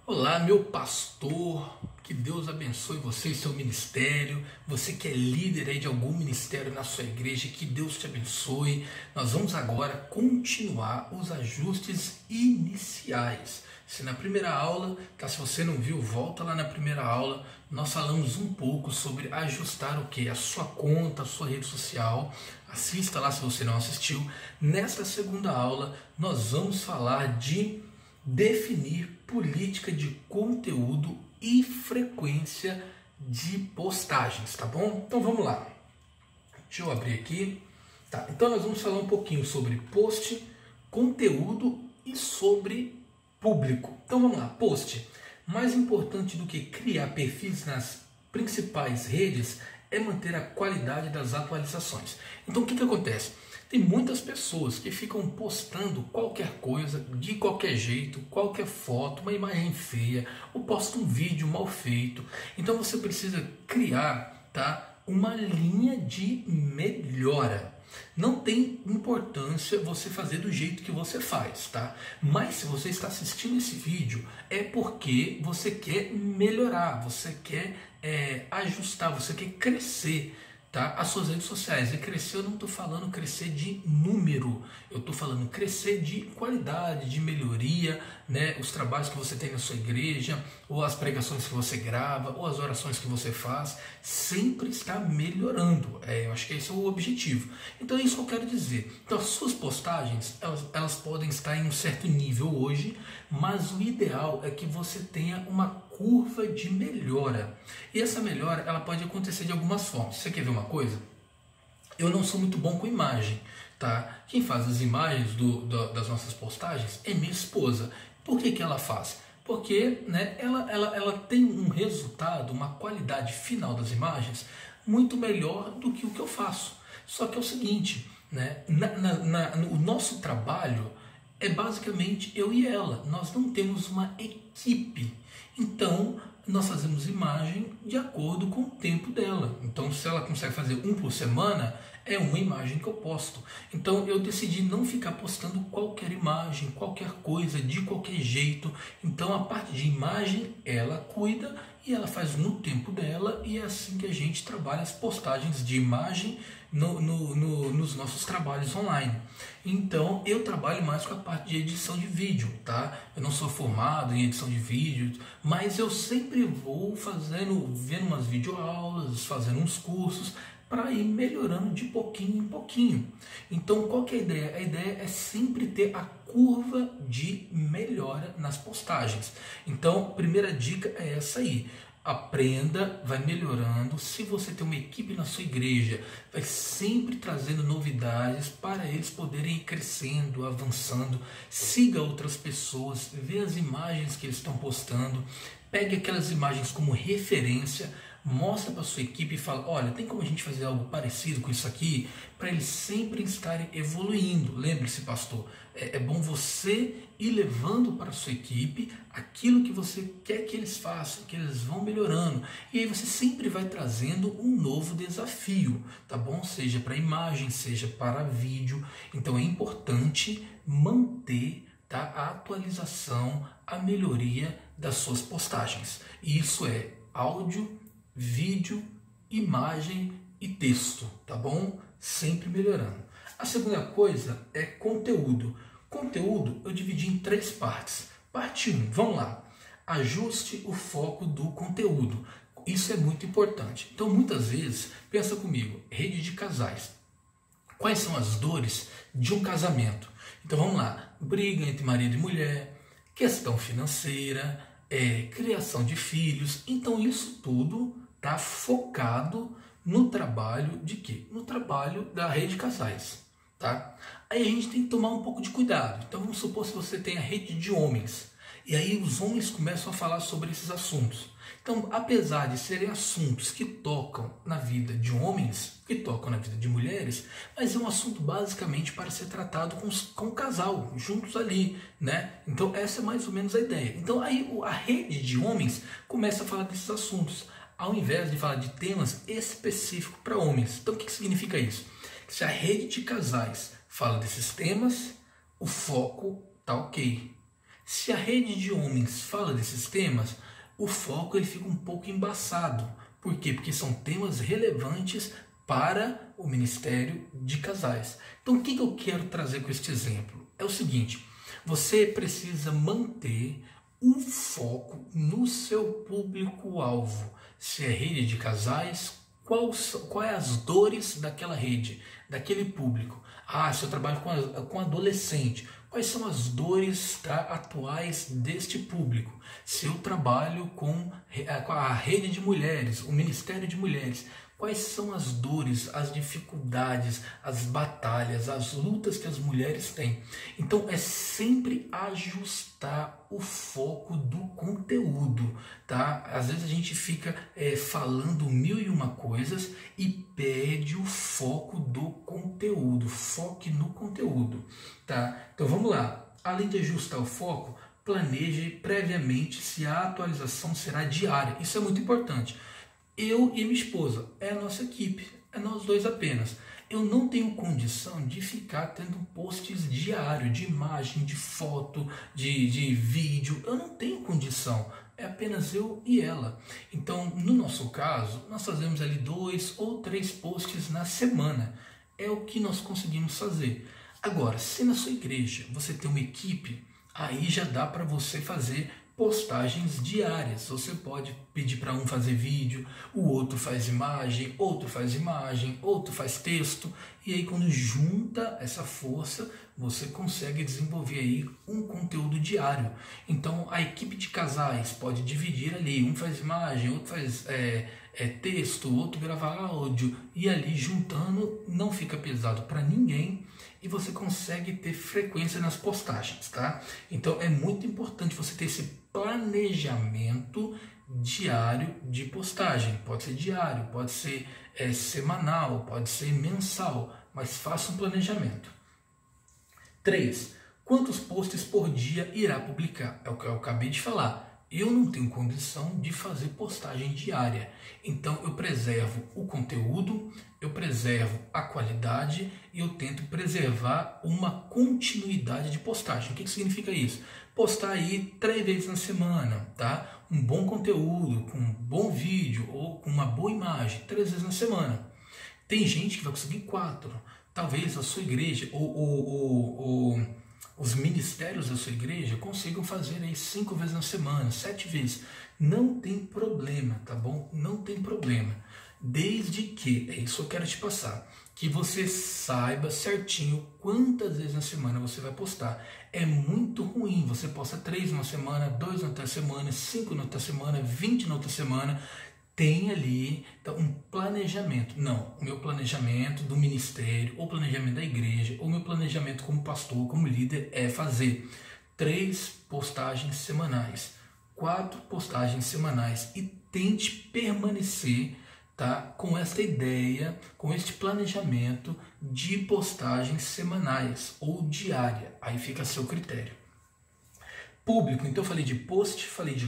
Olá, meu pastor, que Deus abençoe você e seu ministério. Você que é líder aí de algum ministério na sua igreja, que Deus te abençoe. Nós vamos agora continuar os ajustes iniciais. Se na primeira aula, tá? Se você não viu, volta lá na primeira aula. Nós falamos um pouco sobre ajustar o que? A sua conta, a sua rede social. Assista lá se você não assistiu. Nessa segunda aula, nós vamos falar de definir política de conteúdo e frequência de postagens, tá bom? Então vamos lá. Deixa eu abrir aqui. Tá, então nós vamos falar um pouquinho sobre post, conteúdo e sobre público. Então vamos lá, post. Mais importante do que criar perfis nas principais redes é manter a qualidade das atualizações. Então o que acontece? Tem muitas pessoas que ficam postando qualquer coisa, de qualquer jeito, qualquer foto, uma imagem feia, ou posta um vídeo mal feito. Então você precisa criar, tá, uma linha de melhora. Não tem importância você fazer do jeito que você faz, tá? Mas se você está assistindo esse vídeo, é porque você quer melhorar, você quer ajustar, você quer crescer, tá? As suas redes sociais. E crescer, eu não estou falando crescer de número, eu estou falando crescer de qualidade, de melhoria, né? Os trabalhos que você tem na sua igreja, ou as pregações que você grava, ou as orações que você faz, sempre está melhorando. Eu acho que esse é o objetivo. Então é isso que eu quero dizer. Então as suas postagens, elas podem estar em um certo nível hoje, mas o ideal é que você tenha uma curva de melhora. E essa melhora, ela pode acontecer de algumas formas. Você quer ver uma coisa? Eu não sou muito bom com imagem, tá? Quem faz as imagens das nossas postagens é minha esposa. Por que ela faz? Porque, né, ela tem um resultado, uma qualidade final das imagens muito melhor do que o que eu faço. Só que é o seguinte, né, o nosso trabalho é basicamente eu e ela. Nós não temos uma equipe. Então, nós fazemos imagem de acordo com o tempo dela. Então, se ela consegue fazer um por semana, é uma imagem que eu posto. Então, eu decidi não ficar postando qualquer imagem, qualquer coisa, de qualquer jeito. Então, a parte de imagem, ela cuida e ela faz no tempo dela. E é assim que a gente trabalha as postagens de imagem nos nossos trabalhos online. Então eu trabalho mais com a parte de edição de vídeo, tá? Eu não sou formado em edição de vídeo, mas eu sempre vou vendo umas videoaulas, fazendo uns cursos para ir melhorando de pouquinho em pouquinho. Então qual que é a ideia? A ideia é sempre ter a curva de melhora nas postagens. Então primeira dica é essa aí. Aprenda, vai melhorando. Se você tem uma equipe na sua igreja, vai sempre trazendo novidades para eles poderem ir crescendo, avançando. Siga outras pessoas, vê as imagens que eles estão postando, pegue aquelas imagens como referência, mostra para a sua equipe e fala, olha, tem como a gente fazer algo parecido com isso aqui? Para eles sempre estarem evoluindo. Lembre-se, pastor, é bom você ir levando para a sua equipe aquilo que você quer que eles façam, que eles vão melhorando. E aí você sempre vai trazendo um novo desafio, tá bom? Seja para imagem, seja para vídeo. Então é importante manter, tá, a atualização, a melhoria das suas postagens. E isso é áudio, vídeo, imagem e texto, tá bom? Sempre melhorando. A segunda coisa é conteúdo. Conteúdo eu dividi em 3 partes. Parte 1, vamos lá. Ajuste o foco do conteúdo. Isso é muito importante. Então muitas vezes, pensa comigo, rede de casais. Quais são as dores de um casamento? Então vamos lá. Briga entre marido e mulher, questão financeira, criação de filhos. Então isso tudo está focado no trabalho de quê? No trabalho da rede de casais, tá? Aí a gente tem que tomar um pouco de cuidado. Então vamos supor se você tem a rede de homens, e aí os homens começam a falar sobre esses assuntos. Então, apesar de serem assuntos que tocam na vida de homens, que tocam na vida de mulheres, mas é um assunto basicamente para ser tratado com o casal, juntos ali, né? Então essa é mais ou menos a ideia. Então aí a rede de homens começa a falar desses assuntos, ao invés de falar de temas específicos para homens. Então o que significa isso? Se a rede de casais fala desses temas, o foco tá ok. Se a rede de homens fala desses temas, o foco ele fica um pouco embaçado. Por quê? Porque são temas relevantes para o Ministério de Casais. Então, o que eu quero trazer com este exemplo? É o seguinte, você precisa manter o foco no seu público-alvo. Se é rede de casais, quais as dores daquela rede, daquele público? Se eu trabalho com adolescente, quais são as dores atuais deste público? Se eu trabalho com a rede de mulheres, o Ministério de Mulheres, quais são as dores, as dificuldades, as batalhas, as lutas que as mulheres têm? Então é sempre ajustar o foco do conteúdo, tá? Às vezes a gente fica falando mil e uma coisas e perde o foco do conteúdo. Foque no conteúdo, tá? Então vamos lá. Além de ajustar o foco, planeje previamente se a atualização será diária. Isso é muito importante. Eu e minha esposa, é a nossa equipe, é nós dois apenas. Eu não tenho condição de ficar tendo posts diários de imagem, de foto, de vídeo. Eu não tenho condição, é apenas eu e ela. Então, no nosso caso, nós fazemos ali 2 ou 3 posts na semana. É o que nós conseguimos fazer. Agora, se na sua igreja você tem uma equipe, aí já dá para você fazer postagens diárias. Você pode pedir para um fazer vídeo, o outro faz imagem, outro faz texto, e aí quando junta essa força, você consegue desenvolver aí um conteúdo diário. Então a equipe de casais pode dividir ali, um faz imagem, outro faz texto, outro grava áudio, e ali juntando não fica pesado para ninguém e você consegue ter frequência nas postagens, tá? Então é muito importante você ter esse planejamento diário de postagem. Pode ser diário, pode ser semanal, pode ser mensal, mas faça um planejamento. 3. Quantos posts por dia irá publicar? É o que eu acabei de falar. Eu não tenho condição de fazer postagem diária, então eu preservo o conteúdo, eu preservo a qualidade e eu tento preservar uma continuidade de postagem. O que significa isso? Postar aí 3 vezes na semana, tá? Um bom conteúdo, com um bom vídeo ou com uma boa imagem, 3 vezes na semana. Tem gente que vai conseguir 4, talvez a sua igreja ou os ministérios da sua igreja consigam fazer aí 5 vezes na semana, 7 vezes. Não tem problema, tá bom? Não tem problema. Desde que, é isso que eu quero te passar, que você saiba certinho quantas vezes na semana você vai postar. É muito ruim, você posta 3 numa semana, 2 na outra semana, 5 na outra semana, 20 na outra semana. Tem ali então, um planejamento. Não, o meu planejamento do ministério, ou planejamento da igreja, ou meu planejamento como pastor, como líder, é fazer 3 postagens semanais, 4 postagens semanais e tente permanecer, tá, com essa ideia, com este planejamento de postagens semanais ou diária. Aí fica a seu critério. Público, então eu falei de post, falei de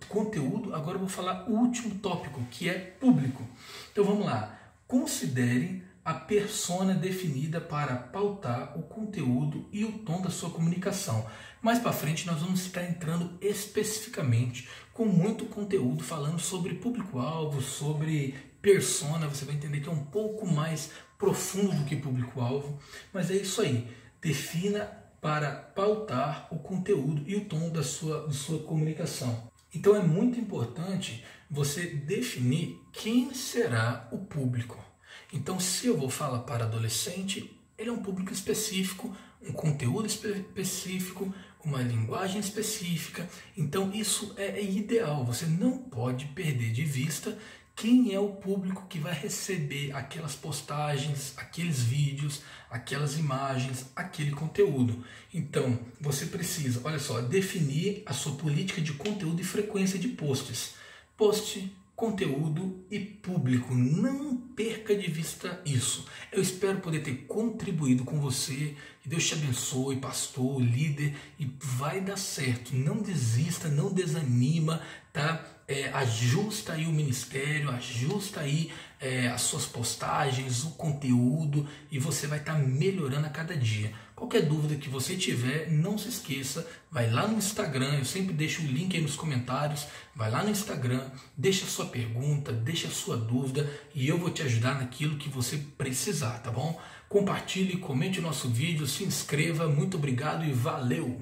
conteúdo, agora eu vou falar o último tópico, que é público. Então vamos lá, considere a persona definida para pautar o conteúdo e o tom da sua comunicação. Mais para frente nós vamos estar entrando especificamente com muito conteúdo falando sobre público-alvo, sobre persona, você vai entender que é um pouco mais profundo do que público-alvo, mas é isso aí, defina para pautar o conteúdo e o tom da sua comunicação. Então é muito importante você definir quem será o público. Então se eu vou falar para adolescente, ele é um público específico, um conteúdo específico, uma linguagem específica. Então isso é ideal, você não pode perder de vista quem é o público que vai receber aquelas postagens, aqueles vídeos, aquelas imagens, aquele conteúdo. Então, você precisa, olha só, definir a sua política de conteúdo e frequência de posts. Post, conteúdo e público. Não perca de vista isso. Eu espero poder ter contribuído com você. Que Deus te abençoe, pastor, líder, e vai dar certo. Não desista, não desanima, tá? Ajusta aí o ministério, ajusta aí as suas postagens, o conteúdo, e você vai estar melhorando a cada dia. Qualquer dúvida que você tiver, não se esqueça, vai lá no Instagram, eu sempre deixo o link aí nos comentários, vai lá no Instagram, deixa a sua pergunta, deixa a sua dúvida e eu vou te ajudar naquilo que você precisar, tá bom? Compartilhe, comente o nosso vídeo, se inscreva, muito obrigado e valeu!